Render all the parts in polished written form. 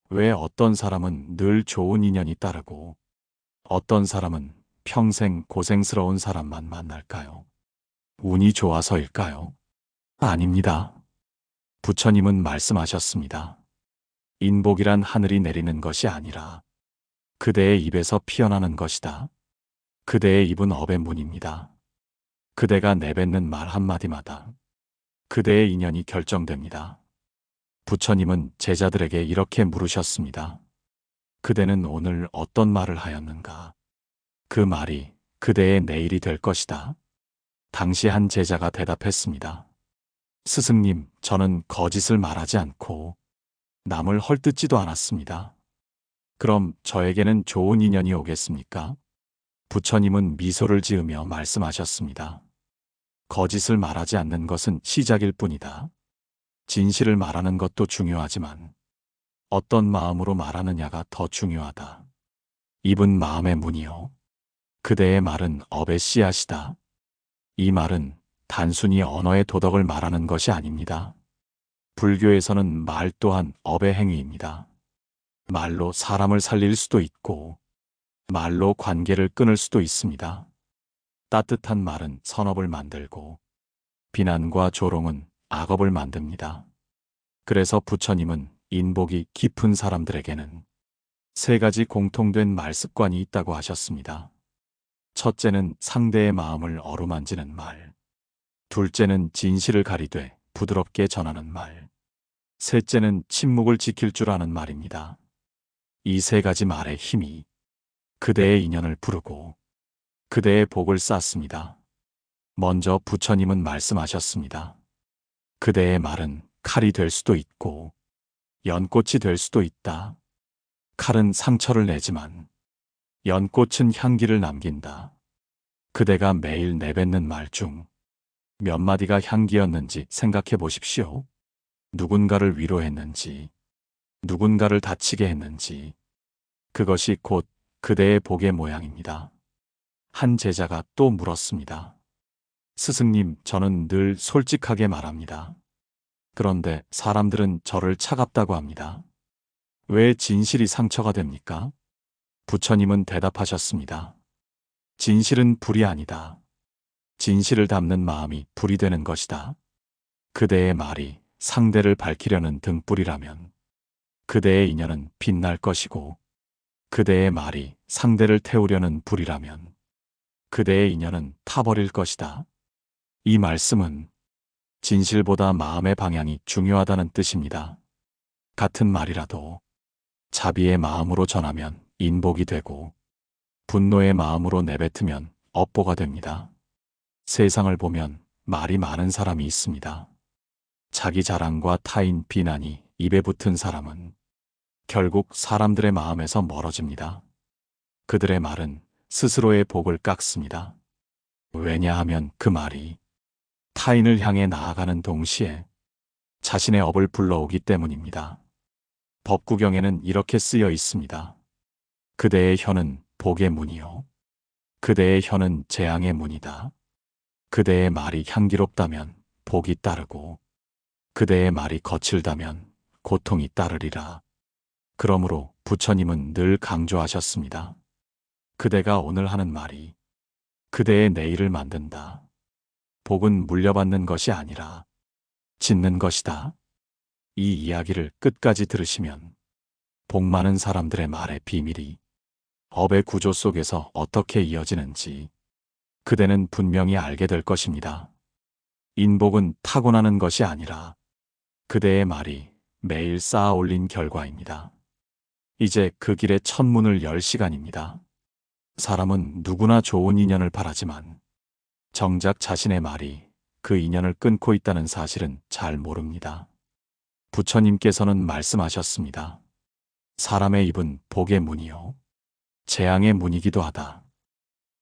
왜 어떤 사람은 늘 좋은 인연이 따르고 어떤 사람은 평생 고생스러운 사람만 만날까요? 운이 좋아서일까요? 아닙니다. 부처님은 말씀하셨습니다. 인복이란 하늘이 내리는 것이 아니라 그대의 입에서 피어나는 것이다. 그대의 입은 업의 문입니다. 그대가 내뱉는 말 한마디마다 그대의 인연이 결정됩니다. 부처님은 제자들에게 이렇게 물으셨습니다. 그대는 오늘 어떤 말을 하였는가? 그 말이 그대의 내일이 될 것이다. 당시 한 제자가 대답했습니다. 스승님, 저는 거짓을 말하지 않고 남을 헐뜯지도 않았습니다. 그럼 저에게는 좋은 인연이 오겠습니까? 부처님은 미소를 지으며 말씀하셨습니다. 거짓을 말하지 않는 것은 시작일 뿐이다. 진실을 말하는 것도 중요하지만 어떤 마음으로 말하느냐가 더 중요하다. 입은 마음의 문이요. 그대의 말은 업의 씨앗이다. 이 말은 단순히 언어의 도덕을 말하는 것이 아닙니다. 불교에서는 말 또한 업의 행위입니다. 말로 사람을 살릴 수도 있고 말로 관계를 끊을 수도 있습니다. 따뜻한 말은 선업을 만들고 비난과 조롱은 악업을 만듭니다. 그래서 부처님은 인복이 깊은 사람들에게는 세 가지 공통된 말습관이 있다고 하셨습니다. 첫째는 상대의 마음을 어루만지는 말. 둘째는 진실을 가리되 부드럽게 전하는 말. 셋째는 침묵을 지킬 줄 아는 말입니다. 이 세 가지 말의 힘이 그대의 인연을 부르고 그대의 복을 쌓습니다. 먼저 부처님은 말씀하셨습니다. 그대의 말은 칼이 될 수도 있고 연꽃이 될 수도 있다. 칼은 상처를 내지만 연꽃은 향기를 남긴다. 그대가 매일 내뱉는 말 중 몇 마디가 향기였는지 생각해 보십시오. 누군가를 위로했는지, 누군가를 다치게 했는지, 그것이 곧 그대의 복의 모양입니다. 한 제자가 또 물었습니다. 스승님, 저는 늘 솔직하게 말합니다. 그런데 사람들은 저를 차갑다고 합니다. 왜 진실이 상처가 됩니까? 부처님은 대답하셨습니다. 진실은 불이 아니다. 진실을 담는 마음이 불이 되는 것이다. 그대의 말이 상대를 밝히려는 등불이라면 그대의 인연은 빛날 것이고 그대의 말이 상대를 태우려는 불이라면 그대의 인연은 타버릴 것이다. 이 말씀은 진실보다 마음의 방향이 중요하다는 뜻입니다. 같은 말이라도 자비의 마음으로 전하면 인복이 되고 분노의 마음으로 내뱉으면 업보가 됩니다. 세상을 보면 말이 많은 사람이 있습니다. 자기 자랑과 타인 비난이 입에 붙은 사람은 결국 사람들의 마음에서 멀어집니다. 그들의 말은 스스로의 복을 깎습니다. 왜냐하면 그 말이 타인을 향해 나아가는 동시에 자신의 업을 불러오기 때문입니다. 법구경에는 이렇게 쓰여 있습니다. 그대의 혀는 복의 문이요. 그대의 혀는 재앙의 문이다. 그대의 말이 향기롭다면 복이 따르고 그대의 말이 거칠다면 고통이 따르리라. 그러므로 부처님은 늘 강조하셨습니다. 그대가 오늘 하는 말이 그대의 내일을 만든다. 복은 물려받는 것이 아니라 짓는 것이다. 이 이야기를 끝까지 들으시면 복 많은 사람들의 말의 비밀이 업의 구조 속에서 어떻게 이어지는지 그대는 분명히 알게 될 것입니다. 인복은 타고나는 것이 아니라 그대의 말이 매일 쌓아 올린 결과입니다. 이제 그 길의 첫 문을 열 시간입니다. 사람은 누구나 좋은 인연을 바라지만 정작 자신의 말이 그 인연을 끊고 있다는 사실은 잘 모릅니다. 부처님께서는 말씀하셨습니다. 사람의 입은 복의 문이요. 재앙의 문이기도 하다.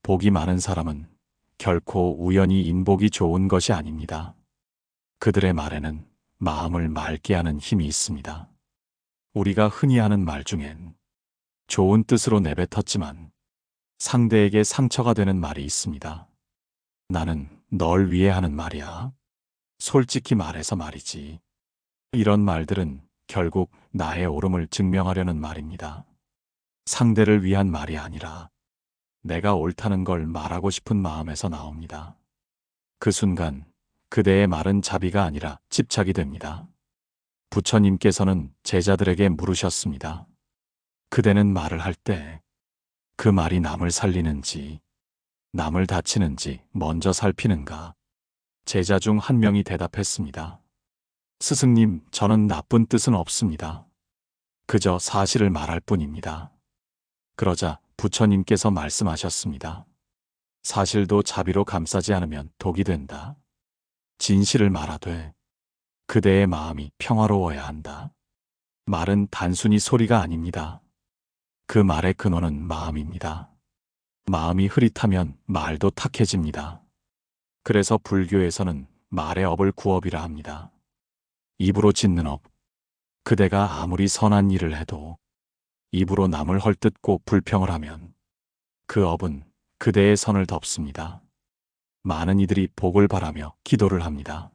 복이 많은 사람은 결코 우연히 인복이 좋은 것이 아닙니다. 그들의 말에는 마음을 맑게 하는 힘이 있습니다. 우리가 흔히 하는 말 중엔 좋은 뜻으로 내뱉었지만 상대에게 상처가 되는 말이 있습니다. 나는 널 위해 하는 말이야. 솔직히 말해서 말이지. 이런 말들은 결국 나의 옳음을 증명하려는 말입니다. 상대를 위한 말이 아니라 내가 옳다는 걸 말하고 싶은 마음에서 나옵니다. 그 순간 그대의 말은 자비가 아니라 집착이 됩니다. 부처님께서는 제자들에게 물으셨습니다. 그대는 말을 할 때 그 말이 남을 살리는지 남을 다치는지 먼저 살피는가? 제자 중 한 명이 대답했습니다. 스승님, 저는 나쁜 뜻은 없습니다. 그저 사실을 말할 뿐입니다. 그러자 부처님께서 말씀하셨습니다. 사실도 자비로 감싸지 않으면 독이 된다. 진실을 말하되 그대의 마음이 평화로워야 한다. 말은 단순히 소리가 아닙니다. 그 말의 근원은 마음입니다. 마음이 흐릿하면 말도 탁해집니다. 그래서 불교에서는 말의 업을 구업이라 합니다. 입으로 짓는 업. 그대가 아무리 선한 일을 해도 입으로 남을 헐뜯고 불평을 하면 그 업은 그대의 선을 덮습니다. 많은 이들이 복을 바라며 기도를 합니다.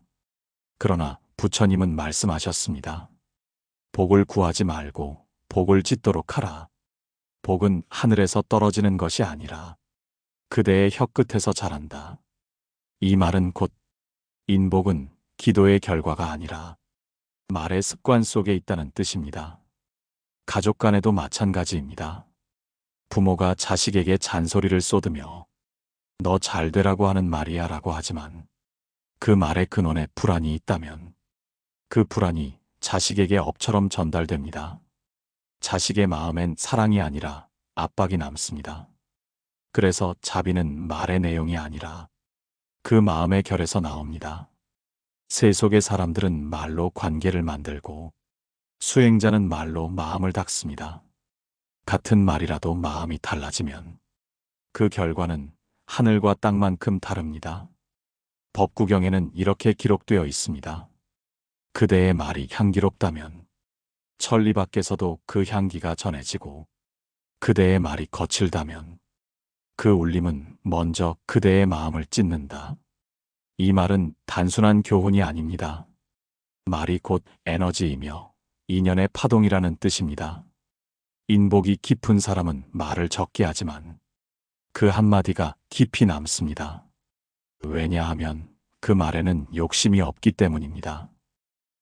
그러나 부처님은 말씀하셨습니다. 복을 구하지 말고 복을 짓도록 하라. 복은 하늘에서 떨어지는 것이 아니라 그대의 혀끝에서 자란다. 이 말은 곧 인복은 기도의 결과가 아니라 말의 습관 속에 있다는 뜻입니다. 가족 간에도 마찬가지입니다. 부모가 자식에게 잔소리를 쏟으며 너 잘되라고 하는 말이야 라고 하지만 그 말의 근원에 불안이 있다면 그 불안이 자식에게 업처럼 전달됩니다. 자식의 마음엔 사랑이 아니라 압박이 남습니다. 그래서 자비는 말의 내용이 아니라 그 마음의 결에서 나옵니다. 세속의 사람들은 말로 관계를 만들고 수행자는 말로 마음을 닦습니다. 같은 말이라도 마음이 달라지면 그 결과는 하늘과 땅만큼 다릅니다. 법구경에는 이렇게 기록되어 있습니다. 그대의 말이 향기롭다면 천리 밖에서도 그 향기가 전해지고 그대의 말이 거칠다면 그 울림은 먼저 그대의 마음을 찢는다. 이 말은 단순한 교훈이 아닙니다. 말이 곧 에너지이며 인연의 파동이라는 뜻입니다. 인복이 깊은 사람은 말을 적게 하지만 그 한마디가 깊이 남습니다. 왜냐하면 그 말에는 욕심이 없기 때문입니다.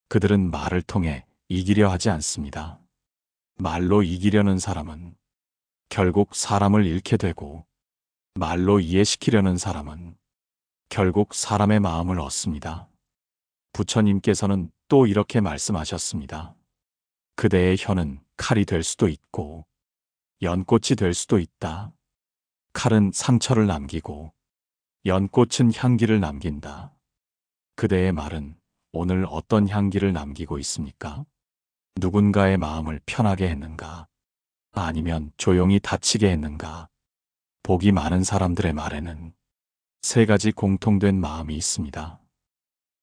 그들은 말을 통해 이기려 하지 않습니다. 말로 이기려는 사람은 결국 사람을 잃게 되고 말로 이해시키려는 사람은 결국 사람의 마음을 얻습니다. 부처님께서는 또 이렇게 말씀하셨습니다. 그대의 혀는 칼이 될 수도 있고 연꽃이 될 수도 있다. 칼은 상처를 남기고 연꽃은 향기를 남긴다. 그대의 말은 오늘 어떤 향기를 남기고 있습니까? 누군가의 마음을 편하게 했는가? 아니면 조용히 다치게 했는가? 복이 많은 사람들의 말에는 세 가지 공통된 마음이 있습니다.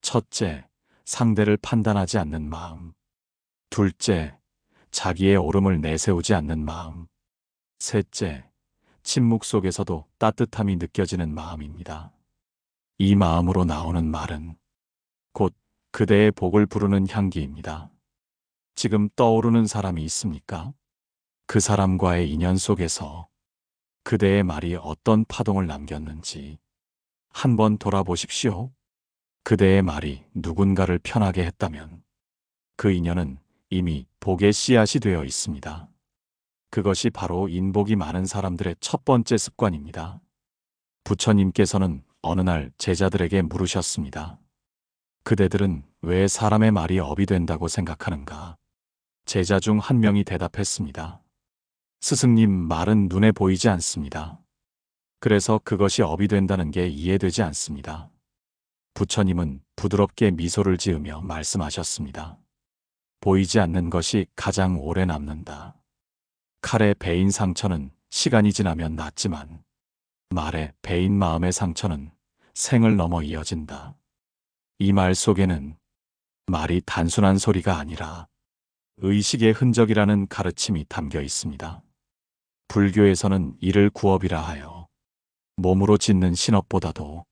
첫째, 상대를 판단하지 않는 마음. 둘째, 자기의 옳음을 내세우지 않는 마음. 셋째, 침묵 속에서도 따뜻함이 느껴지는 마음입니다. 이 마음으로 나오는 말은 곧 그대의 복을 부르는 향기입니다. 지금 떠오르는 사람이 있습니까? 그 사람과의 인연 속에서 그대의 말이 어떤 파동을 남겼는지 한번 돌아보십시오. 그대의 말이 누군가를 편하게 했다면 그 인연은 이미 복의 씨앗이 되어 있습니다. 그것이 바로 인복이 많은 사람들의 첫 번째 습관입니다. 부처님께서는 어느 날 제자들에게 물으셨습니다. 그대들은 왜 사람의 말이 업이 된다고 생각하는가? 제자 중 한 명이 대답했습니다. 스승님, 말은 눈에 보이지 않습니다. 그래서 그것이 업이 된다는 게 이해되지 않습니다. 부처님은 부드럽게 미소를 지으며 말씀하셨습니다. 보이지 않는 것이 가장 오래 남는다. 칼에 베인 상처는 시간이 지나면 낫지만 말에 베인 마음의 상처는 생을 넘어 이어진다. 이 말 속에는 말이 단순한 소리가 아니라 의식의 흔적이라는 가르침이 담겨 있습니다. 불교에서는 이를 구업이라 하여 몸으로 짓는 신업보다도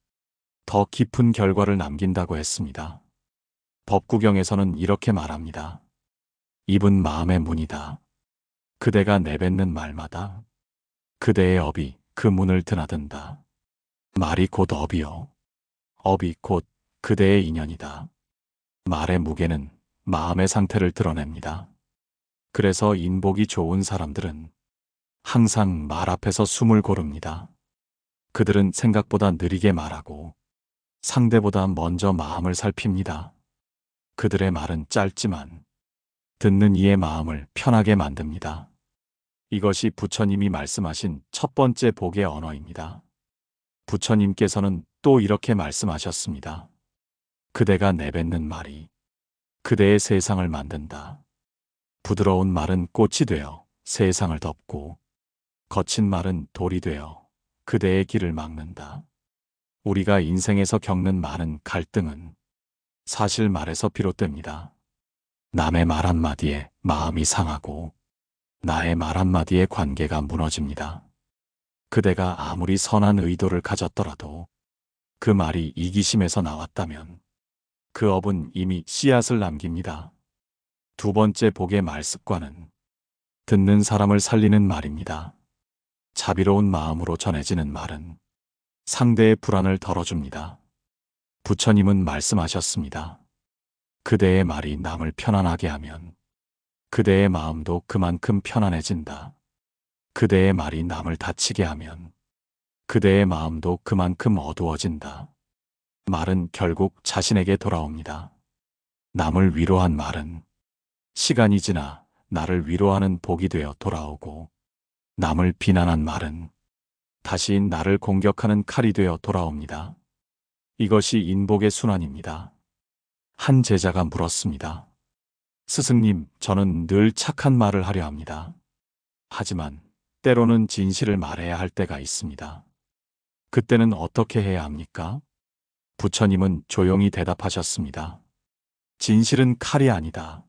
더 깊은 결과를 남긴다고 했습니다. 법구경에서는 이렇게 말합니다. 입은 마음의 문이다. 그대가 내뱉는 말마다 그대의 업이 그 문을 드나든다. 말이 곧 업이요. 업이 곧 그대의 인연이다. 말의 무게는 마음의 상태를 드러냅니다. 그래서 인복이 좋은 사람들은 항상 말 앞에서 숨을 고릅니다. 그들은 생각보다 느리게 말하고 상대보다 먼저 마음을 살핍니다. 그들의 말은 짧지만 듣는 이의 마음을 편하게 만듭니다. 이것이 부처님이 말씀하신 첫 번째 복의 언어입니다. 부처님께서는 또 이렇게 말씀하셨습니다. 그대가 내뱉는 말이 그대의 세상을 만든다. 부드러운 말은 꽃이 되어 세상을 덮고 거친 말은 돌이 되어 그대의 길을 막는다. 우리가 인생에서 겪는 많은 갈등은 사실 말에서 비롯됩니다. 남의 말 한마디에 마음이 상하고 나의 말 한마디에 관계가 무너집니다. 그대가 아무리 선한 의도를 가졌더라도 그 말이 이기심에서 나왔다면 그 업은 이미 씨앗을 남깁니다. 두 번째 복의 말습관은 듣는 사람을 살리는 말입니다. 자비로운 마음으로 전해지는 말은 상대의 불안을 덜어줍니다. 부처님은 말씀하셨습니다. 그대의 말이 남을 편안하게 하면 그대의 마음도 그만큼 편안해진다. 그대의 말이 남을 다치게 하면 그대의 마음도 그만큼 어두워진다. 말은 결국 자신에게 돌아옵니다. 남을 위로한 말은 시간이 지나 나를 위로하는 복이 되어 돌아오고 남을 비난한 말은 다시 나를 공격하는 칼이 되어 돌아옵니다. 이것이 인복의 순환입니다. 한 제자가 물었습니다. 스승님, 저는 늘 착한 말을 하려 합니다. 하지만 때로는 진실을 말해야 할 때가 있습니다. 그때는 어떻게 해야 합니까? 부처님은 조용히 대답하셨습니다. 진실은 칼이 아니다.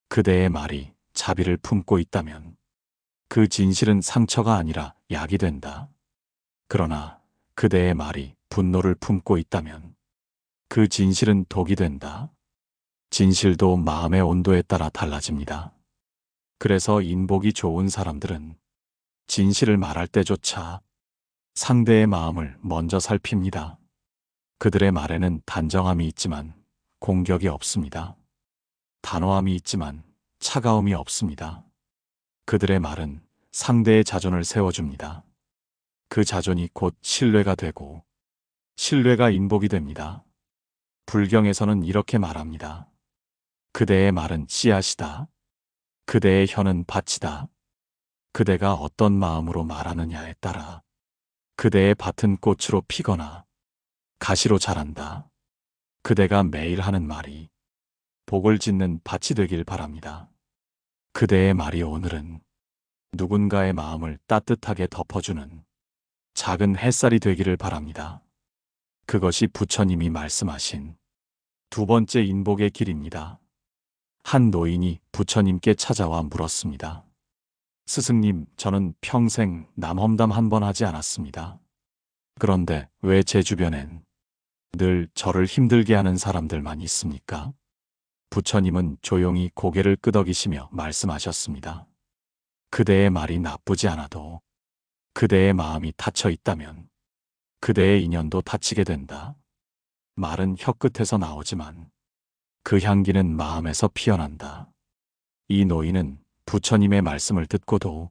그대의 말이 자비를 품고 있다면 그 진실은 상처가 아니라 약이 된다. 그러나 그대의 말이 분노를 품고 있다면 그 진실은 독이 된다. 진실도 마음의 온도에 따라 달라집니다. 그래서 인복이 좋은 사람들은 진실을 말할 때조차 상대의 마음을 먼저 살핍니다. 그들의 말에는 단정함이 있지만 공격이 없습니다. 단호함이 있지만 차가움이 없습니다. 그들의 말은 상대의 자존을 세워줍니다. 그 자존이 곧 신뢰가 되고 신뢰가 인복이 됩니다. 불경에서는 이렇게 말합니다. 그대의 말은 씨앗이다. 그대의 혀는 밭이다. 그대가 어떤 마음으로 말하느냐에 따라 그대의 밭은 꽃으로 피거나 가시로 자란다. 그대가 매일 하는 말이 복을 짓는 밭이 되길 바랍니다. 그대의 말이 오늘은 누군가의 마음을 따뜻하게 덮어주는 작은 햇살이 되기를 바랍니다. 그것이 부처님이 말씀하신 두 번째 인복의 길입니다. 한 노인이 부처님께 찾아와 물었습니다. 스승님, 저는 평생 남 험담 한 번 하지 않았습니다. 그런데 왜 제 주변엔 늘 저를 힘들게 하는 사람들만 있습니까? 부처님은 조용히 고개를 끄덕이시며 말씀하셨습니다. 그대의 말이 나쁘지 않아도 그대의 마음이 닫혀 있다면 그대의 인연도 닫히게 된다. 말은 혀끝에서 나오지만 그 향기는 마음에서 피어난다. 이 노인은 부처님의 말씀을 듣고도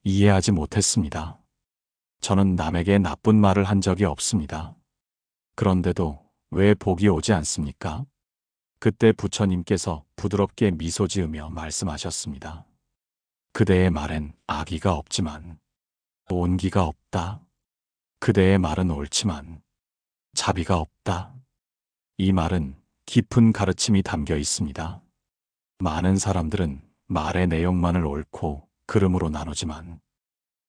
이해하지 못했습니다. 저는 남에게 나쁜 말을 한 적이 없습니다. 그런데도 왜 복이 오지 않습니까? 그때 부처님께서 부드럽게 미소 지으며 말씀하셨습니다. 그대의 말엔 악의가 없지만 온기가 없다. 그대의 말은 옳지만 자비가 없다. 이 말은 깊은 가르침이 담겨 있습니다. 많은 사람들은 말의 내용만을 옳고 그름으로 나누지만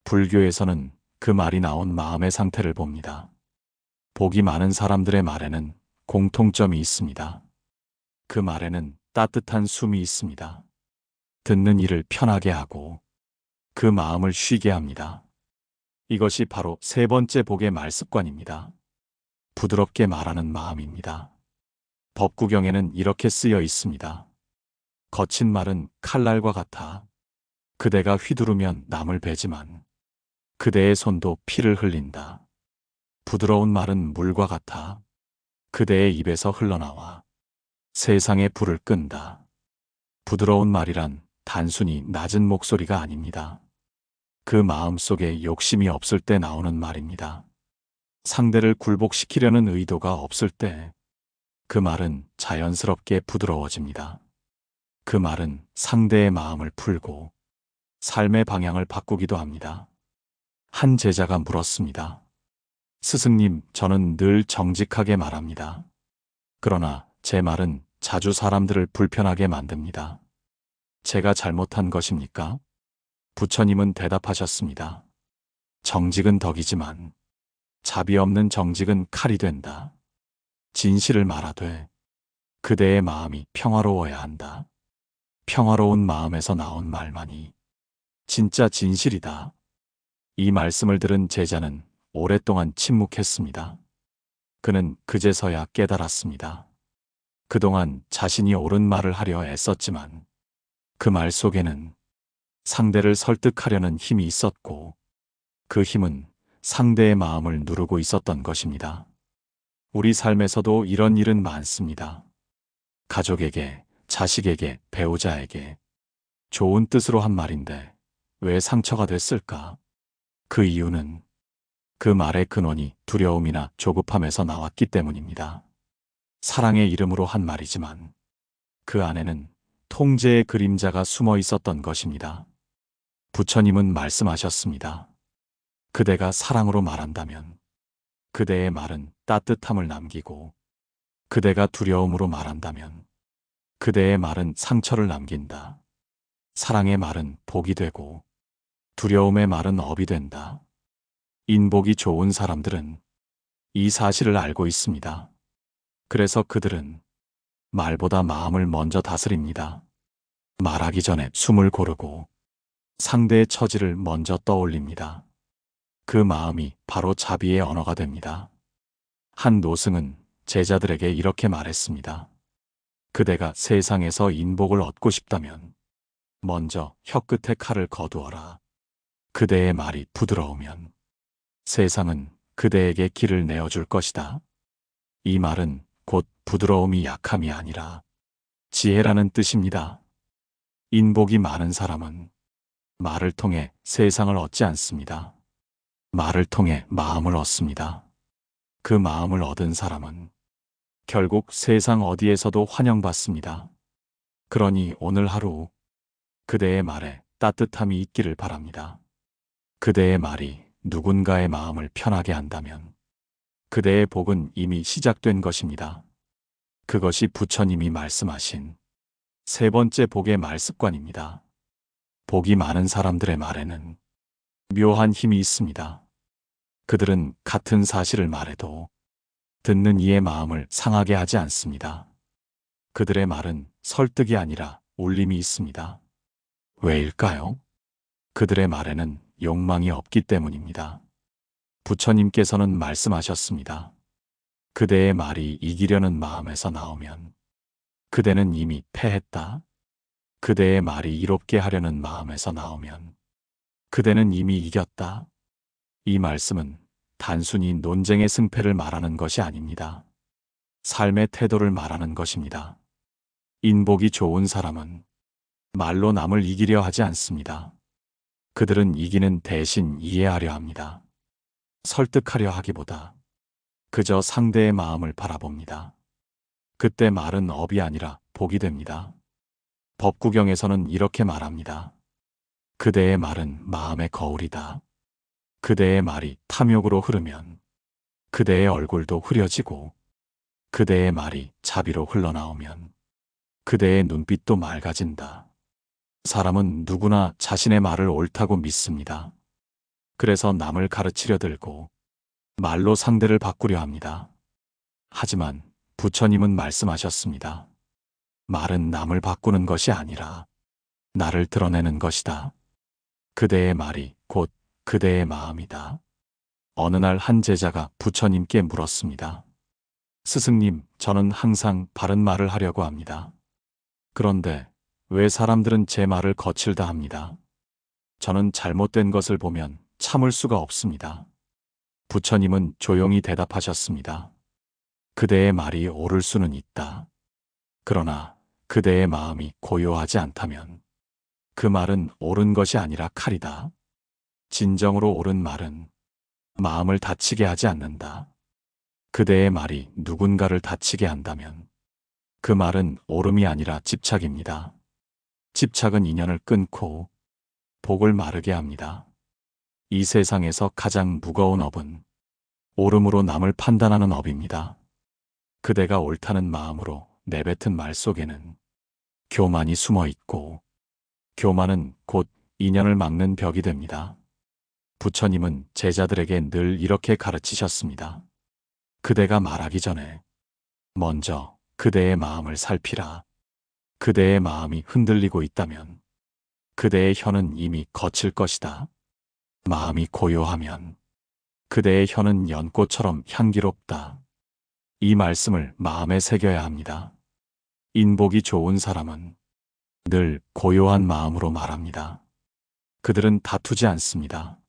불교에서는 그 말이 나온 마음의 상태를 봅니다. 복이 많은 사람들의 말에는 공통점이 있습니다. 그 말에는 따뜻한 숨이 있습니다. 듣는 이를 편하게 하고 그 마음을 쉬게 합니다. 이것이 바로 세 번째 복의 말습관입니다. 부드럽게 말하는 마음입니다. 법구경에는 이렇게 쓰여 있습니다. 거친 말은 칼날과 같아. 그대가 휘두르면 남을 베지만 그대의 손도 피를 흘린다. 부드러운 말은 물과 같아. 그대의 입에서 흘러나와 세상의 불을 끈다. 부드러운 말이란 단순히 낮은 목소리가 아닙니다. 그 마음 속에 욕심이 없을 때 나오는 말입니다. 상대를 굴복시키려는 의도가 없을 때 그 말은 자연스럽게 부드러워집니다. 그 말은 상대의 마음을 풀고 삶의 방향을 바꾸기도 합니다. 한 제자가 물었습니다. 스승님, 저는 늘 정직하게 말합니다. 그러나 제 말은 자주 사람들을 불편하게 만듭니다. 제가 잘못한 것입니까? 부처님은 대답하셨습니다. 정직은 덕이지만 자비 없는 정직은 칼이 된다. 진실을 말하되 그대의 마음이 평화로워야 한다. 평화로운 마음에서 나온 말만이 진짜 진실이다. 이 말씀을 들은 제자는 오랫동안 침묵했습니다. 그는 그제서야 깨달았습니다. 그동안 자신이 옳은 말을 하려 애썼지만 그 말 속에는 상대를 설득하려는 힘이 있었고 그 힘은 상대의 마음을 누르고 있었던 것입니다. 우리 삶에서도 이런 일은 많습니다. 가족에게, 자식에게, 배우자에게 좋은 뜻으로 한 말인데 왜 상처가 됐을까? 그 이유는 그 말의 근원이 두려움이나 조급함에서 나왔기 때문입니다. 사랑의 이름으로 한 말이지만 그 안에는 통제의 그림자가 숨어 있었던 것입니다. 부처님은 말씀하셨습니다. 그대가 사랑으로 말한다면 그대의 말은 따뜻함을 남기고 그대가 두려움으로 말한다면 그대의 말은 상처를 남긴다. 사랑의 말은 복이 되고 두려움의 말은 업이 된다. 인복이 좋은 사람들은 이 사실을 알고 있습니다. 그래서 그들은 말보다 마음을 먼저 다스립니다. 말하기 전에 숨을 고르고 상대의 처지를 먼저 떠올립니다. 그 마음이 바로 자비의 언어가 됩니다. 한 노승은 제자들에게 이렇게 말했습니다. 그대가 세상에서 인복을 얻고 싶다면 먼저 혀끝에 칼을 거두어라. 그대의 말이 부드러우면 세상은 그대에게 길을 내어줄 것이다. 이 말은 곧 부드러움이 약함이 아니라 지혜라는 뜻입니다. 인복이 많은 사람은 말을 통해 세상을 얻지 않습니다. 말을 통해 마음을 얻습니다. 그 마음을 얻은 사람은 결국 세상 어디에서도 환영받습니다. 그러니 오늘 하루 그대의 말에 따뜻함이 있기를 바랍니다. 그대의 말이 누군가의 마음을 편하게 한다면 그대의 복은 이미 시작된 것입니다. 그것이 부처님이 말씀하신 세 번째 복의 말습관입니다. 복이 많은 사람들의 말에는 묘한 힘이 있습니다. 그들은 같은 사실을 말해도 듣는 이의 마음을 상하게 하지 않습니다. 그들의 말은 설득이 아니라 울림이 있습니다. 왜일까요? 그들의 말에는 욕망이 없기 때문입니다. 부처님께서는 말씀하셨습니다. 그대의 말이 이기려는 마음에서 나오면 그대는 이미 패했다. 그대의 말이 이롭게 하려는 마음에서 나오면 그대는 이미 이겼다. 이 말씀은 단순히 논쟁의 승패를 말하는 것이 아닙니다. 삶의 태도를 말하는 것입니다. 인복이 좋은 사람은 말로 남을 이기려 하지 않습니다. 그들은 이기는 대신 이해하려 합니다. 설득하려 하기보다 그저 상대의 마음을 바라봅니다. 그때 말은 업이 아니라 복이 됩니다. 법구경에서는 이렇게 말합니다. 그대의 말은 마음의 거울이다. 그대의 말이 탐욕으로 흐르면 그대의 얼굴도 흐려지고 그대의 말이 자비로 흘러나오면 그대의 눈빛도 맑아진다. 사람은 누구나 자신의 말을 옳다고 믿습니다. 그래서 남을 가르치려 들고 말로 상대를 바꾸려 합니다. 하지만 부처님은 말씀하셨습니다. 말은 남을 바꾸는 것이 아니라 나를 드러내는 것이다. 그대의 말이 곧 그대의 마음이다. 어느 날 한 제자가 부처님께 물었습니다. 스승님, 저는 항상 바른 말을 하려고 합니다. 그런데 왜 사람들은 제 말을 거칠다 합니다. 저는 잘못된 것을 보면 참을 수가 없습니다. 부처님은 조용히 대답하셨습니다. 그대의 말이 옳을 수는 있다. 그러나 그대의 마음이 고요하지 않다면 그 말은 옳은 것이 아니라 칼이다. 진정으로 옳은 말은 마음을 다치게 하지 않는다. 그대의 말이 누군가를 다치게 한다면 그 말은 옳음이 아니라 집착입니다. 집착은 인연을 끊고 복을 마르게 합니다. 이 세상에서 가장 무거운 업은 옳음으로 남을 판단하는 업입니다. 그대가 옳다는 마음으로 내뱉은 말 속에는 교만이 숨어 있고 교만은 곧 인연을 막는 벽이 됩니다. 부처님은 제자들에게 늘 이렇게 가르치셨습니다. 그대가 말하기 전에 먼저 그대의 마음을 살피라. 그대의 마음이 흔들리고 있다면 그대의 혀는 이미 거칠 것이다. 마음이 고요하면 그대의 혀는 연꽃처럼 향기롭다. 이 말씀을 마음에 새겨야 합니다. 인복이 좋은 사람은 늘 고요한 마음으로 말합니다. 그들은 다투지 않습니다.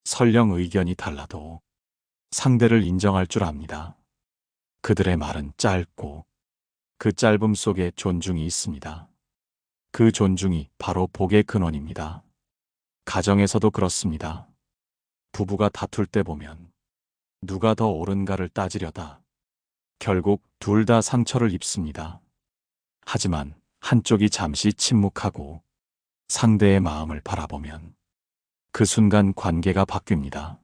설령 의견이 달라도 상대를 인정할 줄 압니다. 그들의 말은 짧고 그 짧음 속에 존중이 있습니다. 그 존중이 바로 복의 근원입니다. 가정에서도 그렇습니다. 부부가 다툴 때 보면 누가 더 옳은가를 따지려다 결국 둘 다 상처를 입습니다. 하지만 한쪽이 잠시 침묵하고 상대의 마음을 바라보면 그 순간 관계가 바뀝니다.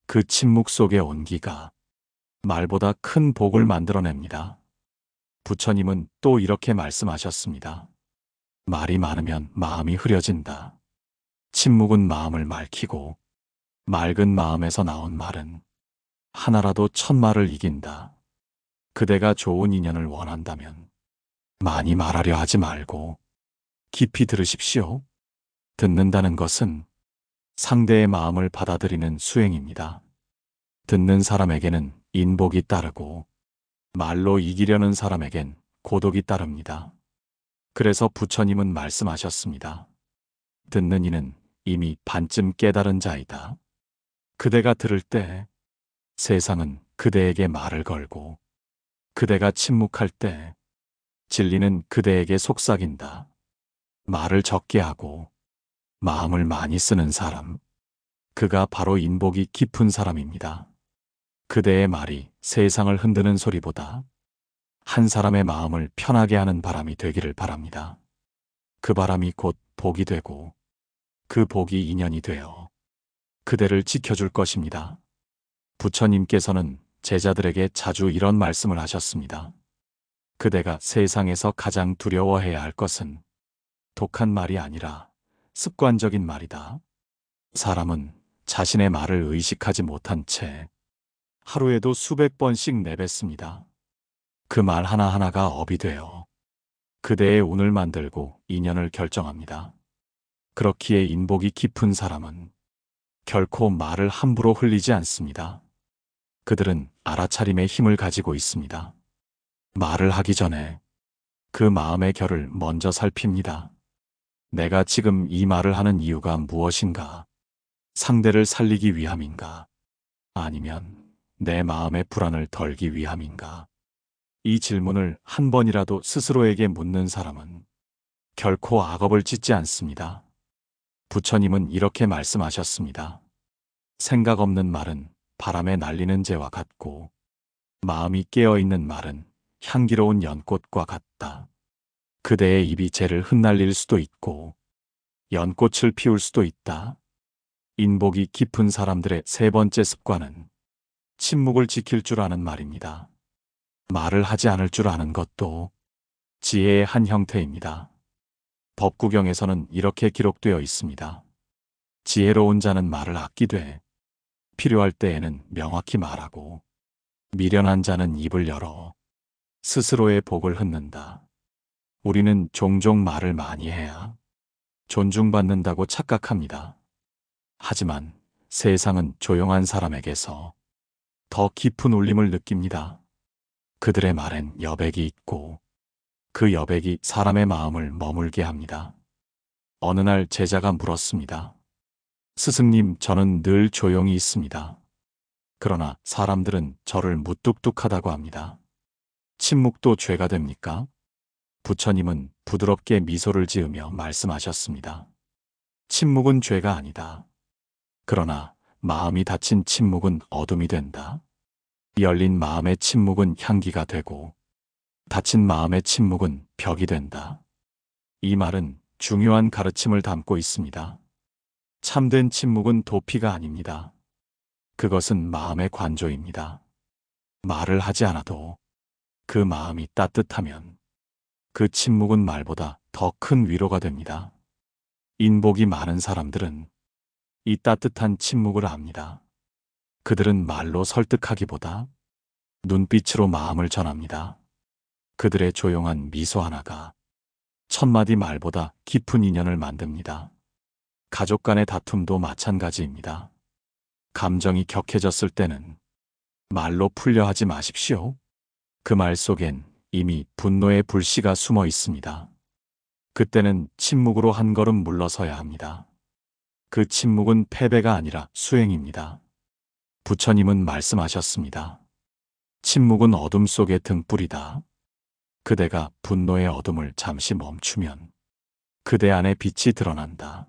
그 침묵 속의 온기가 말보다 큰 복을 만들어냅니다. 부처님은 또 이렇게 말씀하셨습니다. 말이 많으면 마음이 흐려진다. 침묵은 마음을 맑히고 맑은 마음에서 나온 말은 하나라도 천말을 이긴다. 그대가 좋은 인연을 원한다면 많이 말하려 하지 말고 깊이 들으십시오. 듣는다는 것은 상대의 마음을 받아들이는 수행입니다. 듣는 사람에게는 인복이 따르고 말로 이기려는 사람에겐 고독이 따릅니다. 그래서 부처님은 말씀하셨습니다. 듣는 이는 이미 반쯤 깨달은 자이다. 그대가 들을 때 세상은 그대에게 말을 걸고 그대가 침묵할 때 진리는 그대에게 속삭인다. 말을 적게 하고 마음을 많이 쓰는 사람, 그가 바로 인복이 깊은 사람입니다. 그대의 말이 세상을 흔드는 소리보다 한 사람의 마음을 편하게 하는 바람이 되기를 바랍니다. 그 바람이 곧 복이 되고 그 복이 인연이 되어 그대를 지켜줄 것입니다. 부처님께서는 제자들에게 자주 이런 말씀을 하셨습니다. 그대가 세상에서 가장 두려워해야 할 것은 독한 말이 아니라 습관적인 말이다. 사람은 자신의 말을 의식하지 못한 채 하루에도 수백 번씩 내뱉습니다. 그 말 하나하나가 업이 되어 그대의 운을 만들고 인연을 결정합니다. 그렇기에 인복이 깊은 사람은 결코 말을 함부로 흘리지 않습니다. 그들은 알아차림의 힘을 가지고 있습니다. 말을 하기 전에 그 마음의 결을 먼저 살핍니다. 내가 지금 이 말을 하는 이유가 무엇인가? 상대를 살리기 위함인가? 아니면 내 마음의 불안을 덜기 위함인가? 이 질문을 한 번이라도 스스로에게 묻는 사람은 결코 악업을 짓지 않습니다. 부처님은 이렇게 말씀하셨습니다. 생각 없는 말은 바람에 날리는 재와 같고 마음이 깨어있는 말은 향기로운 연꽃과 같다. 그대의 입이 재를 흩날릴 수도 있고 연꽃을 피울 수도 있다. 인복이 깊은 사람들의 세 번째 습관은 침묵을 지킬 줄 아는 말입니다. 말을 하지 않을 줄 아는 것도 지혜의 한 형태입니다. 법구경에서는 이렇게 기록되어 있습니다. 지혜로운 자는 말을 아끼되 필요할 때에는 명확히 말하고 미련한 자는 입을 열어 스스로의 복을 흩는다. 우리는 종종 말을 많이 해야 존중받는다고 착각합니다. 하지만 세상은 조용한 사람에게서 더 깊은 울림을 느낍니다. 그들의 말엔 여백이 있고 그 여백이 사람의 마음을 머물게 합니다. 어느 날 제자가 물었습니다. 스승님, 저는 늘 조용히 있습니다. 그러나 사람들은 저를 무뚝뚝하다고 합니다. 침묵도 죄가 됩니까? 부처님은 부드럽게 미소를 지으며 말씀하셨습니다. 침묵은 죄가 아니다. 그러나 마음이 닫힌 침묵은 어둠이 된다. 열린 마음의 침묵은 향기가 되고 닫힌 마음의 침묵은 벽이 된다. 이 말은 중요한 가르침을 담고 있습니다. 참된 침묵은 도피가 아닙니다. 그것은 마음의 관조입니다. 말을 하지 않아도 그 마음이 따뜻하면 그 침묵은 말보다 더 큰 위로가 됩니다. 인복이 많은 사람들은 이 따뜻한 침묵을 압니다. 그들은 말로 설득하기보다 눈빛으로 마음을 전합니다. 그들의 조용한 미소 하나가 천마디 말보다 깊은 인연을 만듭니다. 가족 간의 다툼도 마찬가지입니다. 감정이 격해졌을 때는 말로 풀려 하지 마십시오. 그 말 속엔 이미 분노의 불씨가 숨어 있습니다. 그때는 침묵으로 한 걸음 물러서야 합니다. 그 침묵은 패배가 아니라 수행입니다. 부처님은 말씀하셨습니다. 침묵은 어둠 속의 등불이다. 그대가 분노의 어둠을 잠시 멈추면 그대 안에 빛이 드러난다.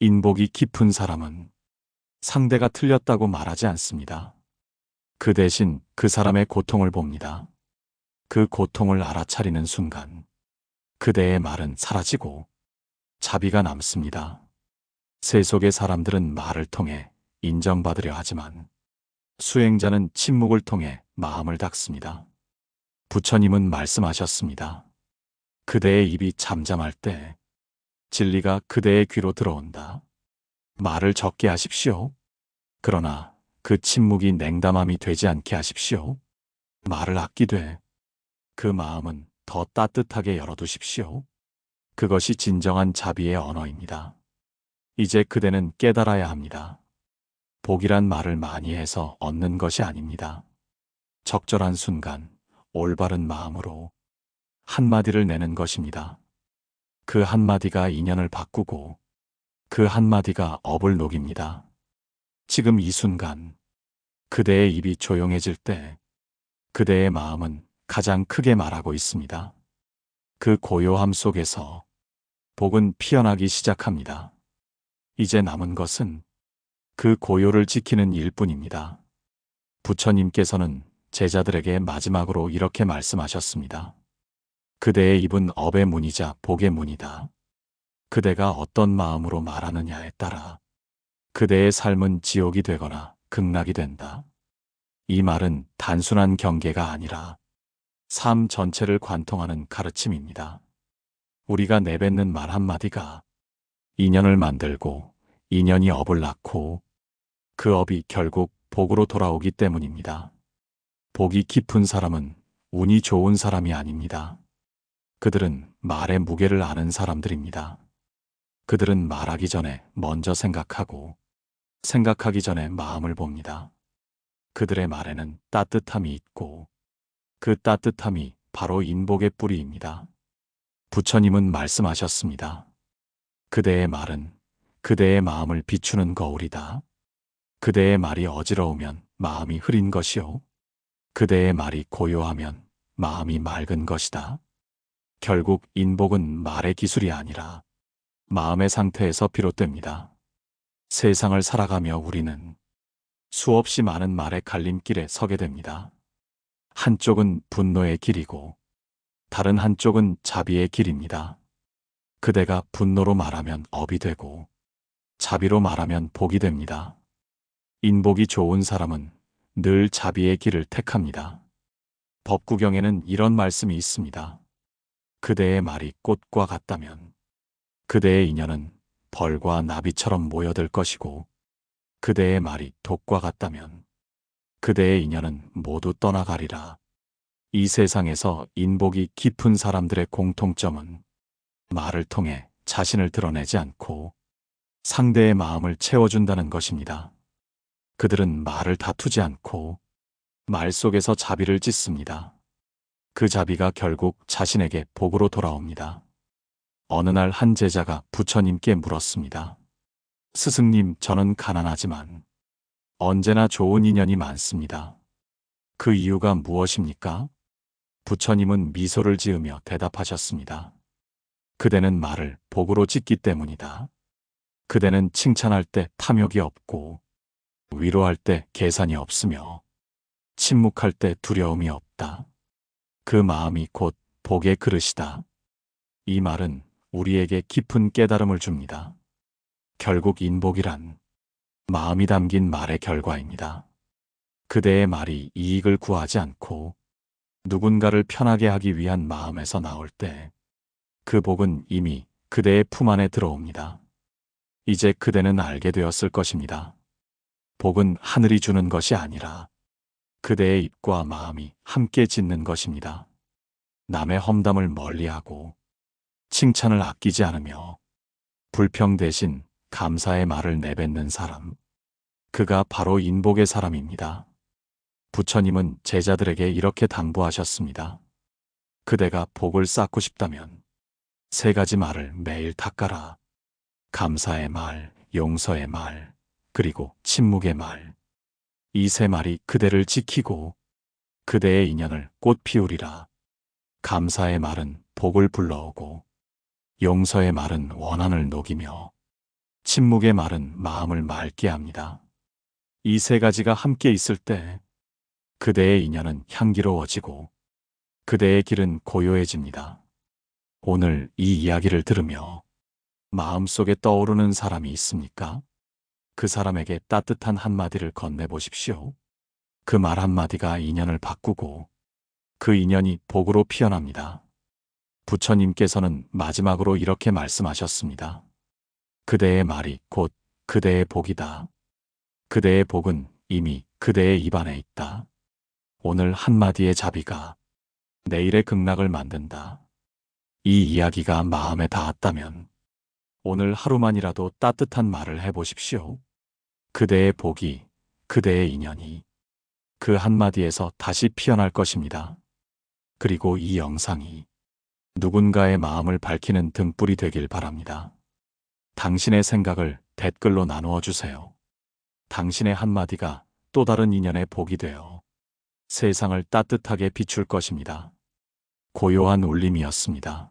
인복이 깊은 사람은 상대가 틀렸다고 말하지 않습니다. 그 대신 그 사람의 고통을 봅니다. 그 고통을 알아차리는 순간 그대의 말은 사라지고 자비가 남습니다. 세속의 사람들은 말을 통해 인정받으려 하지만 수행자는 침묵을 통해 마음을 닦습니다. 부처님은 말씀하셨습니다. 그대의 입이 잠잠할 때 진리가 그대의 귀로 들어온다. 말을 적게 하십시오. 그러나 그 침묵이 냉담함이 되지 않게 하십시오. 말을 아끼되 그 마음은 더 따뜻하게 열어두십시오. 그것이 진정한 자비의 언어입니다. 이제 그대는 깨달아야 합니다. 복이란 말을 많이 해서 얻는 것이 아닙니다. 적절한 순간 올바른 마음으로 한마디를 내는 것입니다. 그 한마디가 인연을 바꾸고 그 한마디가 업을 녹입니다. 지금 이 순간 그대의 입이 조용해질 때 그대의 마음은 가장 크게 말하고 있습니다. 그 고요함 속에서 복은 피어나기 시작합니다. 이제 남은 것은 그 고요를 지키는 일뿐입니다. 부처님께서는 제자들에게 마지막으로 이렇게 말씀하셨습니다. 그대의 입은 업의 문이자 복의 문이다. 그대가 어떤 마음으로 말하느냐에 따라 그대의 삶은 지옥이 되거나 극락이 된다. 이 말은 단순한 경계가 아니라 삶 전체를 관통하는 가르침입니다. 우리가 내뱉는 말 한마디가 인연을 만들고 인연이 업을 낳고 그 업이 결국 복으로 돌아오기 때문입니다. 복이 깊은 사람은 운이 좋은 사람이 아닙니다. 그들은 말의 무게를 아는 사람들입니다. 그들은 말하기 전에 먼저 생각하고 생각하기 전에 마음을 봅니다. 그들의 말에는 따뜻함이 있고 그 따뜻함이 바로 인복의 뿌리입니다. 부처님은 말씀하셨습니다. 그대의 말은 그대의 마음을 비추는 거울이다. 그대의 말이 어지러우면 마음이 흐린 것이요. 그대의 말이 고요하면 마음이 맑은 것이다. 결국 인복은 말의 기술이 아니라 마음의 상태에서 비롯됩니다. 세상을 살아가며 우리는 수없이 많은 말의 갈림길에 서게 됩니다. 한쪽은 분노의 길이고 다른 한쪽은 자비의 길입니다. 그대가 분노로 말하면 업이 되고 자비로 말하면 복이 됩니다. 인복이 좋은 사람은 늘 자비의 길을 택합니다. 법구경에는 이런 말씀이 있습니다. 그대의 말이 꽃과 같다면 그대의 인연은 벌과 나비처럼 모여들 것이고 그대의 말이 독과 같다면 그대의 인연은 모두 떠나가리라. 이 세상에서 인복이 깊은 사람들의 공통점은 말을 통해 자신을 드러내지 않고 상대의 마음을 채워준다는 것입니다. 그들은 말을 다투지 않고 말 속에서 자비를 짓습니다. 그 자비가 결국 자신에게 복으로 돌아옵니다. 어느 날 한 제자가 부처님께 물었습니다. 스승님, 저는 가난하지만 언제나 좋은 인연이 많습니다. 그 이유가 무엇입니까? 부처님은 미소를 지으며 대답하셨습니다. 그대는 말을 복으로 짓기 때문이다. 그대는 칭찬할 때 탐욕이 없고, 위로할 때 계산이 없으며, 침묵할 때 두려움이 없다. 그 마음이 곧 복의 그릇이다. 이 말은 우리에게 깊은 깨달음을 줍니다. 결국 인복이란 마음이 담긴 말의 결과입니다. 그대의 말이 이익을 구하지 않고 누군가를 편하게 하기 위한 마음에서 나올 때 그 복은 이미 그대의 품 안에 들어옵니다. 이제 그대는 알게 되었을 것입니다. 복은 하늘이 주는 것이 아니라 그대의 입과 마음이 함께 짓는 것입니다. 남의 험담을 멀리하고 칭찬을 아끼지 않으며 불평 대신 감사의 말을 내뱉는 사람, 그가 바로 인복의 사람입니다. 부처님은 제자들에게 이렇게 당부하셨습니다. 그대가 복을 쌓고 싶다면 세 가지 말을 매일 닦아라. 감사의 말, 용서의 말, 그리고 침묵의 말. 이 세 말이 그대를 지키고 그대의 인연을 꽃 피우리라. 감사의 말은 복을 불러오고, 용서의 말은 원한을 녹이며, 침묵의 말은 마음을 맑게 합니다. 이 세 가지가 함께 있을 때 그대의 인연은 향기로워지고 그대의 길은 고요해집니다. 오늘 이 이야기를 들으며 마음속에 떠오르는 사람이 있습니까? 그 사람에게 따뜻한 한마디를 건네보십시오. 그 말 한마디가 인연을 바꾸고 그 인연이 복으로 피어납니다. 부처님께서는 마지막으로 이렇게 말씀하셨습니다. 그대의 말이 곧 그대의 복이다. 그대의 복은 이미 그대의 입안에 있다. 오늘 한마디의 자비가 내일의 극락을 만든다. 이 이야기가 마음에 닿았다면 오늘 하루만이라도 따뜻한 말을 해보십시오. 그대의 복이, 그대의 인연이 그 한마디에서 다시 피어날 것입니다. 그리고 이 영상이 누군가의 마음을 밝히는 등불이 되길 바랍니다. 당신의 생각을 댓글로 나누어 주세요. 당신의 한마디가 또 다른 인연의 복이 되어 세상을 따뜻하게 비출 것입니다. 고요한 울림이었습니다.